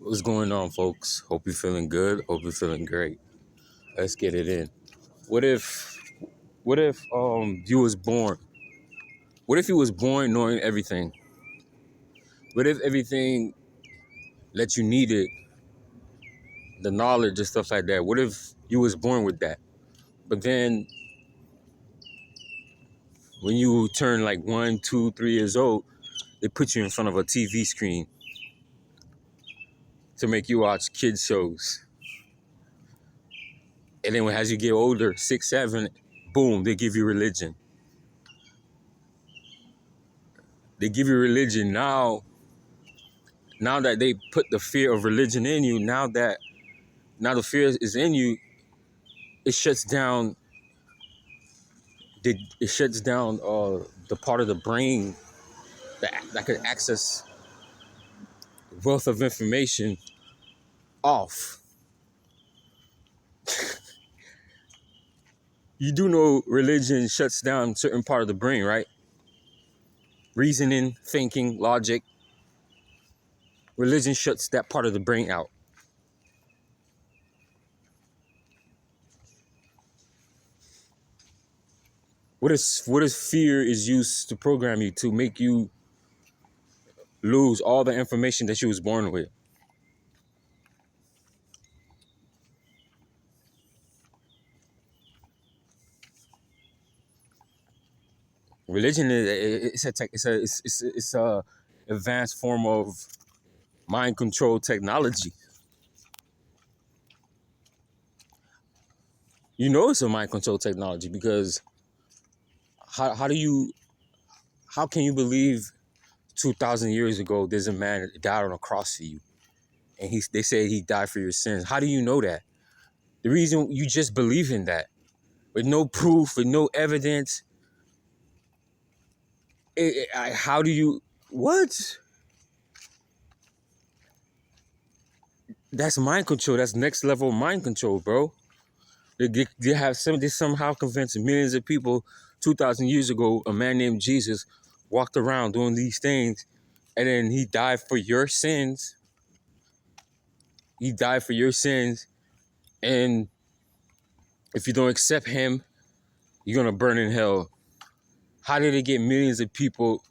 What's going on, folks? Hope you're feeling good. Hope you're feeling great. Let's get it in. What if, what if you was born? What if you was born knowing everything? What if everything that you needed, the knowledge and stuff like that? What if you was born with that? But then when you turn like 1, 2, 3 years old, they put you in front of a TV screen to make you watch kids shows. And then as you get older, 6, 7, boom, they give you religion. They give you religion now that they put the fear of religion in you, now the fear is in you, it shuts down the part of the brain that could access wealth of information off. You do know religion shuts down certain part of the brain, right? Reasoning, thinking, logic. Religion shuts that part of the brain out. What if fear is used to program you to make you lose all the information that you was born with? Religion is it's a advanced form of mind control technology. You know it's a mind control technology because how do you how can you believe 2,000 years ago there's a man that died on a cross for you and they said he died for your sins? How do you know that? The reason you just believe in that with no proof, with no evidence. How do you what? That's mind control. That's next level mind control, bro. They somehow convinced millions of people 2,000 years ago a man named Jesus walked around doing these things, and then he died for your sins. He died for your sins, and if you don't accept him, you're gonna burn in hell. How did they get millions of people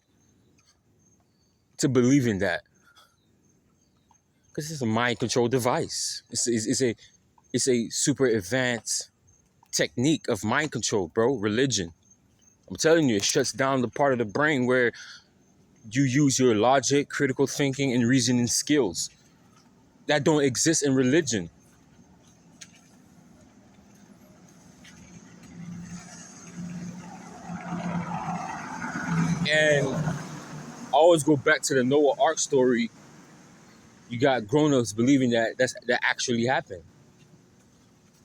to believe in that? Because it's a mind control device. It's a super advanced technique of mind control, bro. Religion. I'm telling you, it shuts down the part of the brain where you use your logic, critical thinking, and reasoning skills that don't exist in religion. And I always go back to the Noah Ark story. You got grown-ups believing that actually happened.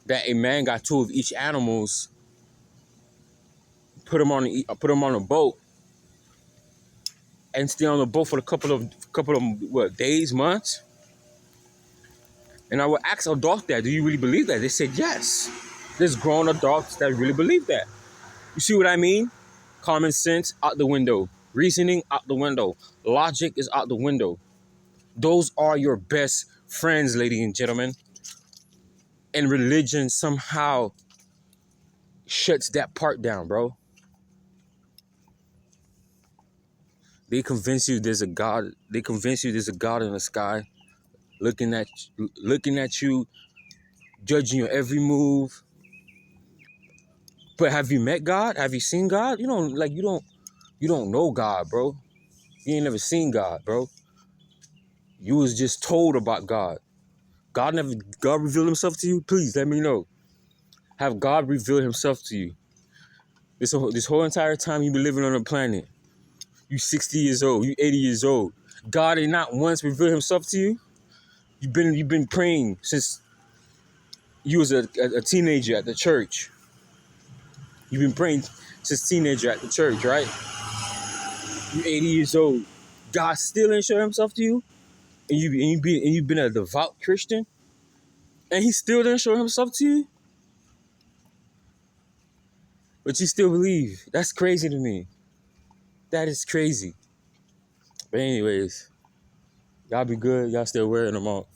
That a man got two of each animals, put them on a boat, and stay on the boat for a couple of what, days, months. And I would ask adults that, do you really believe that? They said yes. There's grown adults that really believe that. You see what I mean? Common sense out the window. Reasoning out the window. Logic is out the window. Those are your best friends, ladies and gentlemen. And religion somehow shuts that part down, bro. They convince you there's a God. They convince you there's a God in the sky, looking at you, judging your every move. But have you met God? Have you seen God? You don't know God, bro. You ain't never seen God, bro. You was just told about God. God revealed himself to you? Please let me know. Have God revealed himself to you? This whole entire time you've been living on the planet. You 60 years old, you 80 years old. God ain't not once revealed himself to you. You've been praying since you was a teenager at the church. You've been praying since teenager at the church, right? You 80 years old. God still ain't show himself to you? And you've been a devout Christian? And he still didn't show himself to you? But you still believe. That's crazy to me. That is crazy. But anyways, Y'all be good. Y'all still wearing them all.